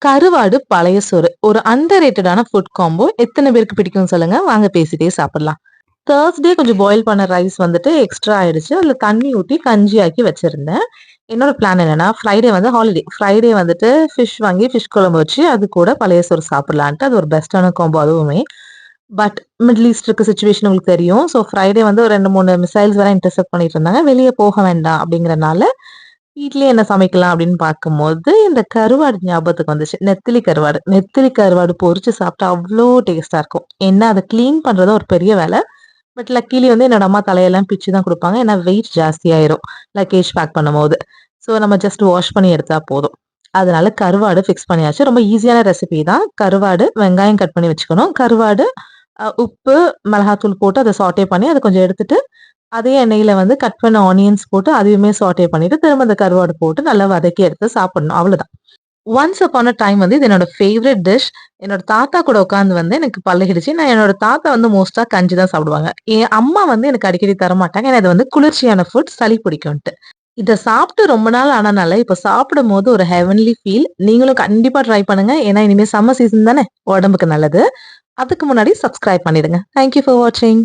கருவாடு, பழைய சோறு. ஒரு அண்டர் ரேட்டடான ஃபுட் காம்போ. எத்தன பேருக்கு பிடிக்கும்னு சொல்லுங்க? வாங்க பேசிட்டே சாப்பிடலாம். Thursday கொஞ்சம் பாயில் பண்ண ரைஸ் வந்துட்டு எக்ஸ்ட்ரா ஆயிடுச்சு. அதுல தண்ணி ஊத்தி கஞ்சி ஆக்கி வச்சிருந்தேன். என்னோட பிளான் என்னன்னா, ஃப்ரைடே வந்து ஹாலிடே. ஃப்ரைடே வந்துட்டு ஃபிஷ் வாங்கி ஃபிஷ் குழம்பு வச்சு, அது கூட பழைய சோறு சாப்பிடலான்ட்டு. அது ஒரு பெஸ்ட்டான காம்போ அதுவுமே. பட் மிடில் ஈஸ்ட் இருக்க சிச்சுவேஷன் உங்களுக்கு தெரியும். ஸோ ஃப்ரைடே வந்து ஒரு 2, 3 மிசைல்ஸ் வேற இன்டர்செப்ட் பண்ணிட்டு இருந்தாங்க. வெளிய போக வேண்டாம் அப்படிங்கிறனால, வீட்லயே என்ன சமைக்கலாம் அப்படின்னு பார்க்கும்போது, இந்த கருவாடு ஞாபகத்துக்கு வந்துச்சு. நெத்திலி கருவாடு. நெத்திலி கருவாடு பொரிச்சு சாப்பிட்டா அவ்ளோ டேஸ்ட்டா இருக்கும். என்ன அத கிளீன் பண்றது ஒரு பெரிய வேல. பட் லக்கீலி வந்து என்னோட அம்மா தலையெல்லாம் பிச்சு தான் குடுப்பாங்க. ஏன்னா வெயிட் ஜாஸ்தியாயிரும். லக்கேஜ் பேக் பண்ணும்போது. ஸோ நம்ம ஜஸ்ட் வாஷ் பண்ணி எடுத்தா போதும். அதனால கருவாடு ஃபிக்ஸ் பண்ணியாச்சு. ரொம்ப ஈஸியான ரெசிபி தான். கருவாடு, வெங்காயம் கட் பண்ணி வச்சுக்கணும். கருவாடு, உப்பு, மிளகாத்தூள் போட்டு அத சாட்டே பண்ணி அத கொஞ்சம் எடுத்துட்டு, அதே எண்ணெயில வந்து கட் பண்ண ஆனியன்ஸ் போட்டு அதையுமே சாட்டே பண்ணிட்டு, திரும்ப அந்த கருவாடு போட்டு நல்லா வதக்கி எடுத்து சாப்பிடணும். அவ்வளோதான். ஒன்ஸ் அப்பான் அ டைம் வந்து இது என்னோட ஃபேவரைட் டிஷ். என்னோட தாத்தா கூட உட்கார்ந்து வந்து எனக்கு பழகிடுச்சு. என்னோட தாத்தா வந்து மோஸ்ட்டா கஞ்சி தான் சாப்பிடுவாங்க. என் அம்மா வந்து எனக்கு அடிக்கடி தரமாட்டாங்க. ஏன்னா இது வந்து குளிர்ச்சியான ஃபுட். சளி பிடிக்கும்ன்ட்டு. இத சாப்பிட்டு ரொம்ப நாள் ஆனனால, இப்ப சாப்பிடும்போது ஒரு ஹெவன்லி ஃபீல். நீங்களும் கண்டிப்பா ட்ரை பண்ணுங்க. ஏன்னா இனிமே சம்மர் சீசன் தானே! உடம்புக்கு நல்லது. அதுக்கு முன்னாடி சப்ஸ்கிரைப் பண்ணிடுங்க. தேங்க் யூ ஃபார் வாட்சிங்.